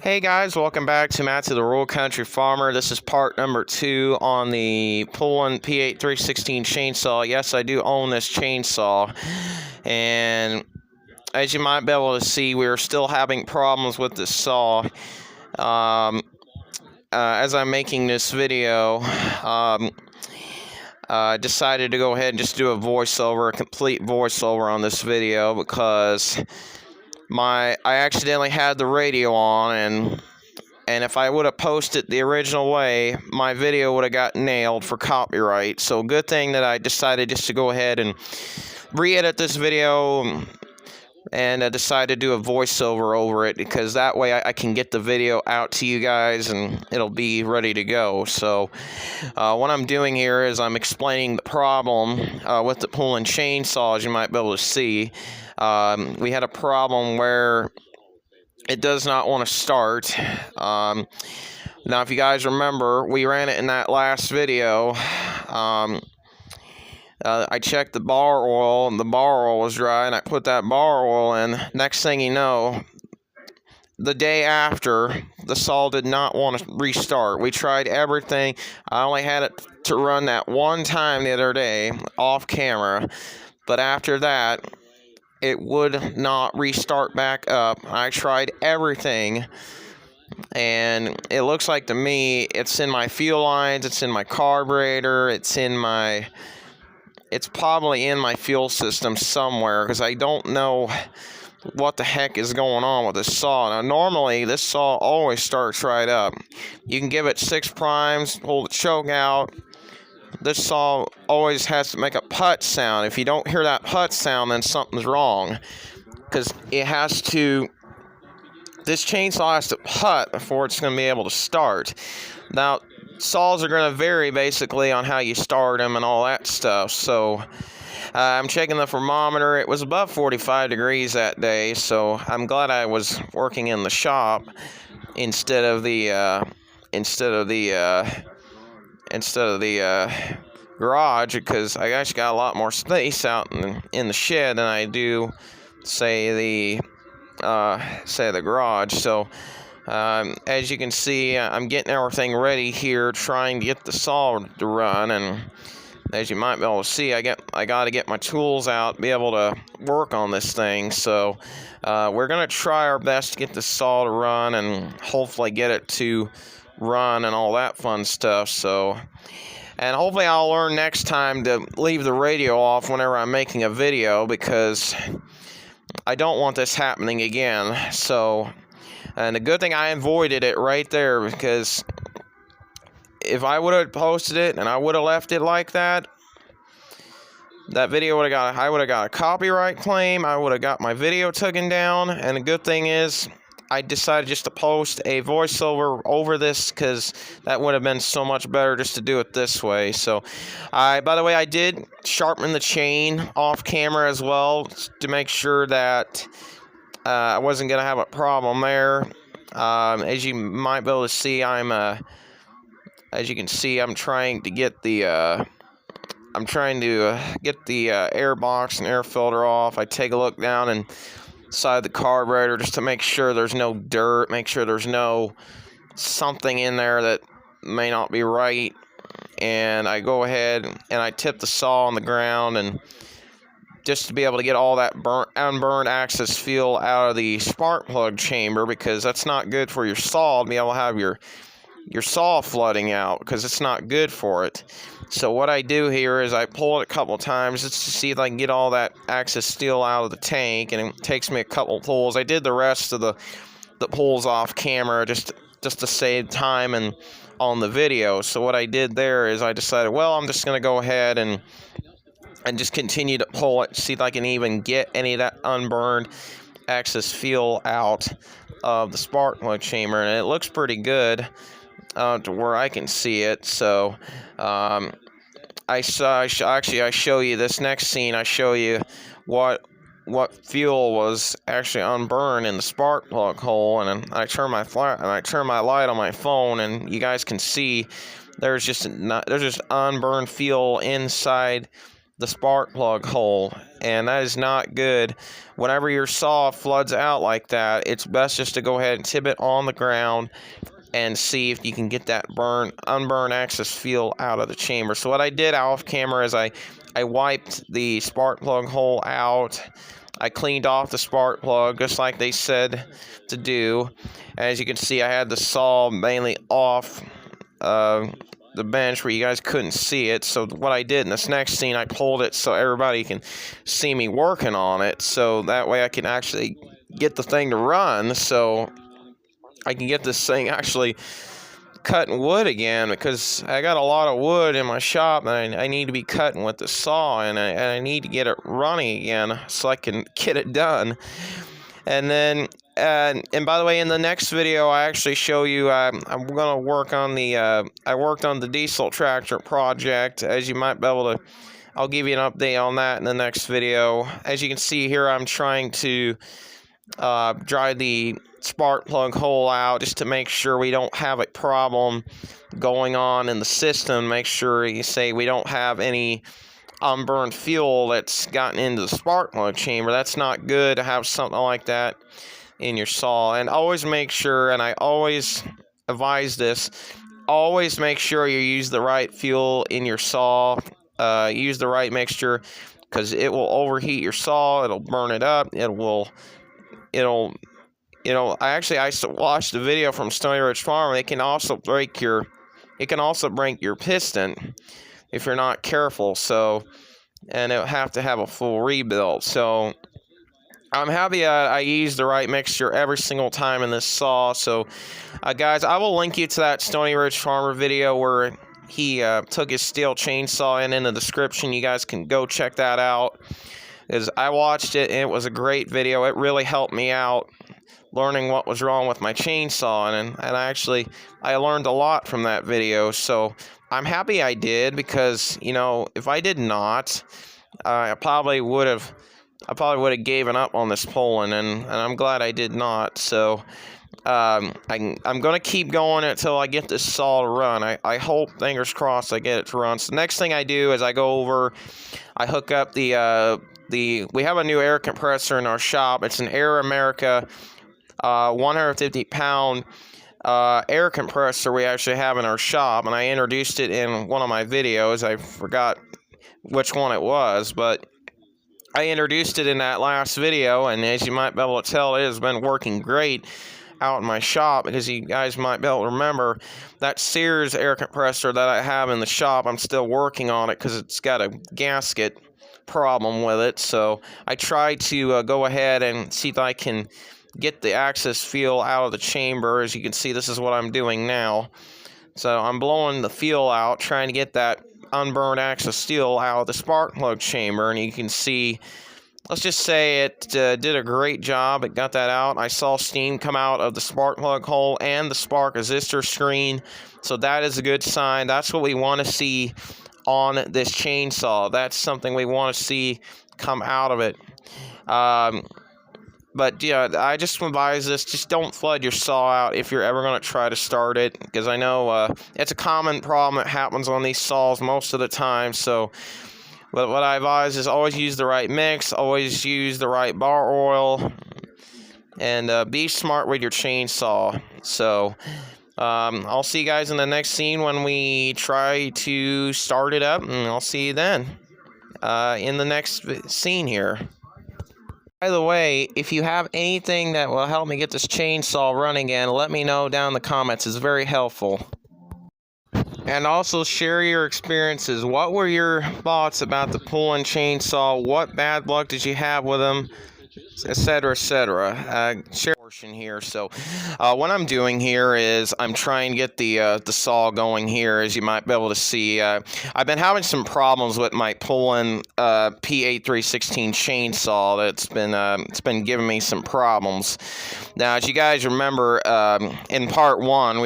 Hey guys, welcome back to Matt to the Rural Country Farmer. This is part number 2 on the Poulan p3816 chainsaw. Yes, I do own this chainsaw, and as you might be able to see, we're still having problems with this saw. As I'm making this video, I decided to go ahead and just do a complete voiceover on this video because I accidentally had the radio on, and if I would have posted the original way, my video would have got nailed for copyright. So good thing that I decided just to go ahead and re-edit this video and decide to do a voiceover over it, because that way I can get the video out to you guys and it'll be ready to go. So what I'm doing here is I'm explaining the problem with the Poulan chainsaw. As you might be able to see, we had a problem where it does not want to start. Now, if you guys remember, we ran it in that last video. I checked the bar oil, and the bar oil was dry, and I put that bar oil in. Next thing you know, the day after, the saw did not want to restart. We tried everything. I only had it to run that one time the other day, off camera. But after that, it would not restart back up. I tried everything, and it looks like to me it's in my fuel lines, it's in my carburetor, it's probably in my fuel system somewhere, because I don't know what the heck is going on with this saw. Now, normally this saw always starts right up. You can give it 6 primes, pull the choke out. This saw always has to make a putt sound. If you don't hear that putt sound, then something's wrong, because this chainsaw has to putt before it's going to be able to start. Now, saws are going to vary basically on how you start them and all that stuff. So I'm checking the thermometer. It was above 45 degrees that day, so I'm glad I was working in the shop instead of the garage, because I actually got a lot more space out in the shed than I do, say the garage. So as you can see, I'm getting everything ready here, trying to get the saw to run. And as you might be able to see, I got to get my tools out, be able to work on this thing. So we're gonna try our best to get the saw to run and hopefully get it to run and all that fun stuff. So, and hopefully I'll learn next time to leave the radio off whenever I'm making a video, because I don't want this happening again. So, and the good thing I avoided it right there, because if I would have posted it and I would have left it like that, that video I would have got a copyright claim. I would have got my video taken down. And the good thing is, I decided just to post a voiceover over this, because that would have been so much better just to do it this way. So, by the way, I did sharpen the chain off camera as well to make sure that I wasn't going to have a problem there. As you might be able to see, as you can see, I'm trying to get the air box and air filter off. I take a look down inside the carburetor just to make sure there's no dirt, make sure there's no something in there that may not be right. And I go ahead and I tip the saw on the ground, and just to be able to get all that unburned excess fuel out of the spark plug chamber, because that's not good for your saw to be able to have your saw flooding out, because it's not good for it. So what I do here is I pull it a couple times just to see if I can get all that excess steel out of the tank, and it takes me a couple pulls. I did the rest of the pulls off camera just to save time and on the video. So what I did there is I decided, well, I'm just going to go ahead and just continue to pull it, see if I can even get any of that unburned excess fuel out of the spark plug chamber. And it looks pretty good to where I can see it. So I show you this next scene. I show you what fuel was actually unburned in the spark plug hole, and then I turn my light on my phone, and you guys can see there's just unburned fuel inside the spark plug hole, and that is not good. Whenever your saw floods out like that, it's best just to go ahead and tip it on the ground and see if you can get that unburned excess fuel out of the chamber. So what I did off camera is I wiped the spark plug hole out. I cleaned off the spark plug just like they said to do. As you can see, I had the saw mainly off the bench where you guys couldn't see it. So what I did in this next scene, I pulled it so everybody can see me working on it, so that way I can actually get the thing to run, so I can get this thing actually cutting wood again, because I got a lot of wood in my shop and I need to be cutting with the saw, and I need to get it running again so I can get it done. And then and by the way, in the next video I actually show you I'm gonna work on the I worked on the diesel tractor project. As you might be able to, I'll give you an update on that in the next video. As you can see here, I'm trying to dry the spark plug hole out just to make sure we don't have a problem going on in the system. Make sure we don't have any unburned fuel that's gotten into the spark plug chamber. That's not good to have something like that in your saw. And always make sure, and I always advise this, always make sure you use the right fuel in your saw. Use the right mixture, because it will overheat your saw, it'll burn it up, I watched the video from Stony Ridge Farm. It can also break your piston if you're not careful. So, and it'll have to have a full rebuild. So I'm happy I used the right mixture every single time in this saw. So guys, I will link you to that Stony Ridge Farmer video where he took his steel chainsaw in the description. You guys can go check that out, because I watched it and it was a great video. It really helped me out learning what was wrong with my chainsaw, and I learned a lot from that video. So I'm happy I did, because if I did not, I probably would have given up on this Poulan, and I'm glad I did not. So I'm gonna keep going until I get this saw to run. I hope, fingers crossed, I get it to run. So the next thing I do is I go over, I hook up we have a new air compressor in our shop. It's an Air America 150-pound air compressor we actually have in our shop, and I introduced it in one of my videos. I forgot which one it was, but I introduced it in that last video, and as you might be able to tell, it has been working great out in my shop. Because you guys might be able to remember that Sears air compressor that I have in the shop, I'm still working on it because it's got a gasket problem with it. So I tried to go ahead and see if I can get the excess fuel out of the chamber. As you can see, this is what I'm doing now. So I'm blowing the fuel out, trying to get that unburned excess steel out of the spark plug chamber, and you can see, let's just say it did a great job. It got that out. I saw steam come out of the spark plug hole and the spark resistor screen, so that is a good sign. That's what we want to see on this chainsaw. That's something we want to see come out of it. But yeah, I just advise this, just don't flood your saw out if you're ever going to try to start it, because I know it's a common problem that happens on these saws most of the time. So but what I advise is always use the right mix, always use the right bar oil, and be smart with your chainsaw. So I'll see you guys in the next scene when we try to start it up, and I'll see you then in the next scene here. By the way, if you have anything that will help me get this chainsaw running again, let me know down in the comments. It's very helpful. And also share your experiences. What were your thoughts about the Poulan chainsaw? What bad luck did you have with them? Etc., etc. Share portion here. So what I'm doing here is I'm trying to get the saw going here. As you might be able to see, I've been having some problems with my Poulan p3816 chainsaw. It's been giving me some problems. Now, as you guys remember, in part one,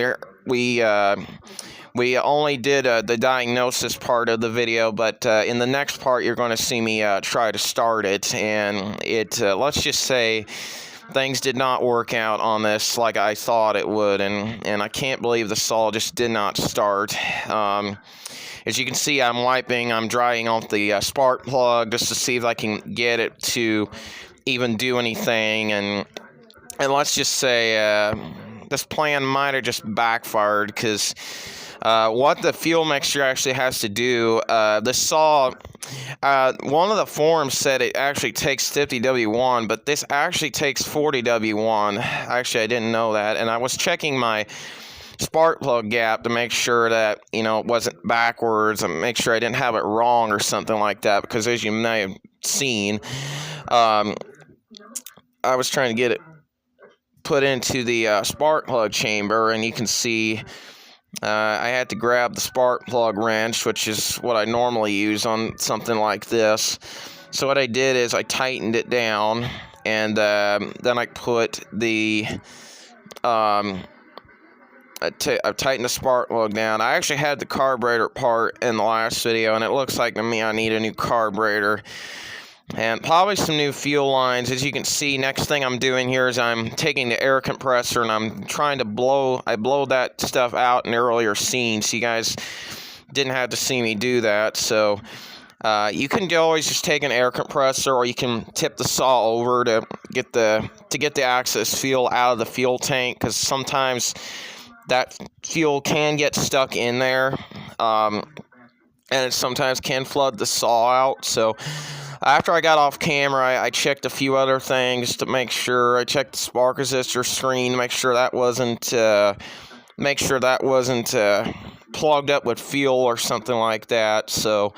we only did the diagnosis part of the video, but in the next part, you're going to see me try to start it, and let's just say things did not work out on this like I thought it would, and I can't believe the saw just did not start. As you can see, I'm drying off the spark plug just to see if I can get it to even do anything, and let's just say this plan might have just backfired, because what the fuel mixture actually has to do, this saw, one of the forums said it actually takes 50 W1, but this actually takes 40 W1. Actually, I didn't know that, and I was checking my spark plug gap to make sure that, it wasn't backwards, and make sure I didn't have it wrong or something like that, because as you may have seen, I was trying to get it put into the spark plug chamber, and you can see I had to grab the spark plug wrench, which is what I normally use on something like this. So what I did is I tightened it down, and then I put the I've tightened the spark plug down. I actually had the carburetor part in the last video, and it looks like to me I need a new carburetor and probably some new fuel lines. As you can see, next thing I'm doing here is I'm taking the air compressor and I'm trying to blow that stuff out in earlier scenes, so you guys didn't have to see me do that. So you can always just take an air compressor, or you can tip the saw over to get the excess fuel out of the fuel tank, because sometimes that fuel can get stuck in there, and it sometimes can flood the saw out. So after I got off camera, I checked a few other things to make sure. I checked the spark resistor screen to make sure that wasn't plugged up with fuel or something like that. So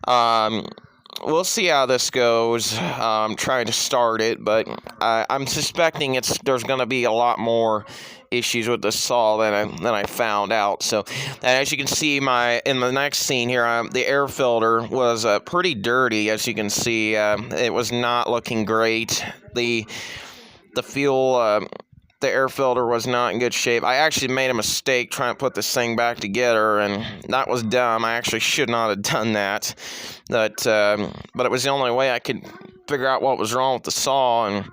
we'll see how this goes. I'm trying to start it, but I'm suspecting there's going to be a lot more issues with the saw than I found out. So as you can see, in the next scene here, the air filter was pretty dirty. As you can see, it was not looking great. The fuel, the air filter was not in good shape. I actually made a mistake trying to put this thing back together, and that was dumb. I actually should not have done that. But it was the only way I could figure out what was wrong with the saw, and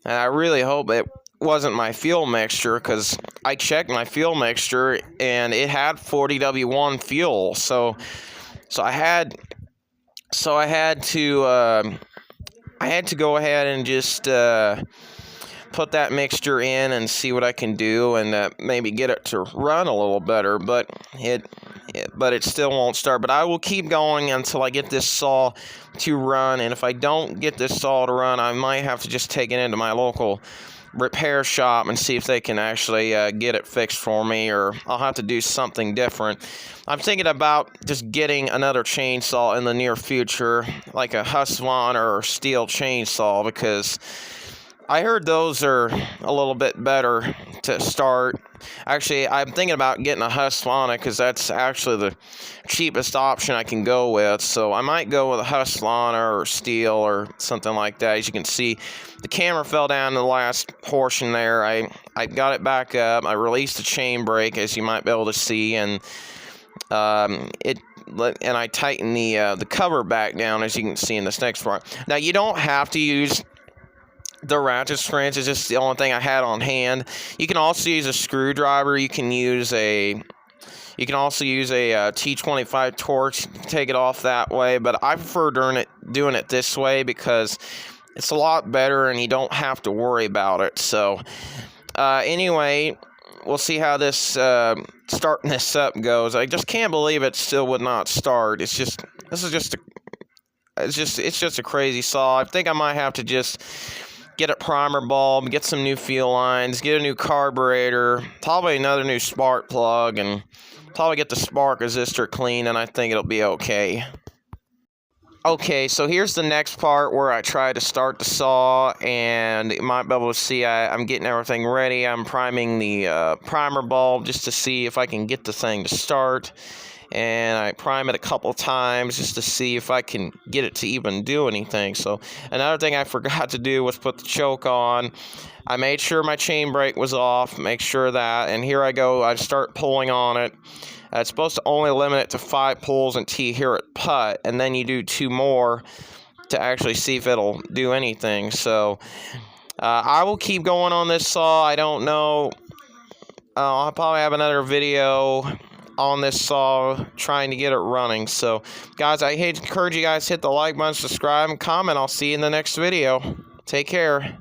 I really hope it wasn't my fuel mixture, because I checked my fuel mixture and it had 40 W1 fuel. So I had to go ahead and just put that mixture in and see what I can do, and maybe get it to run a little better, but it still won't start. But I will keep going until I get this saw to run, and if I don't get this saw to run, I might have to just take it into my local repair shop and see if they can actually get it fixed for me, or I'll have to do something different. I'm thinking about just getting another chainsaw in the near future, like a Husqvarna or Steel chainsaw, because I heard those are a little bit better to start. Actually, I'm thinking about getting a Husqvarna, because that's actually the cheapest option I can go with. So I might go with a Husqvarna or Steel or something like that. As you can see, the camera fell down in the last portion there. I got it back up. I released the chain brake, as you might be able to see, and I tightened the cover back down, as you can see in this next part. Now, you don't have to use the ratchet springs. Is just the only thing I had on hand. You can also use a screwdriver. You can also use a T25 torch to take it off that way, but I prefer doing it this way, because it's a lot better and you don't have to worry about it. So anyway, we'll see how this starting this up goes. I just can't believe it still would not start. It's just a crazy saw. I think I might have to just get a primer bulb, get some new fuel lines, get a new carburetor, probably another new spark plug, and probably get the spark resistor clean, and I think it'll be okay. Okay, so here's the next part where I try to start the saw, and you might be able to see I'm getting everything ready. I'm priming the primer bulb just to see if I can get the thing to start. And I prime it a couple times just to see if I can get it to even do anything. So another thing I forgot to do was put the choke on. I made sure my chain brake was off, make sure that, and here I go. I start pulling on it. It's supposed to only limit it to 5 pulls until you hear it putt, and then you do 2 more to actually see if it'll do anything. So I will keep going on this saw. I don't know. I'll probably have another video on this saw trying to get it running. So, guys, I encourage you guys to hit the like button, subscribe, and comment. I'll see you in the next video. Take care.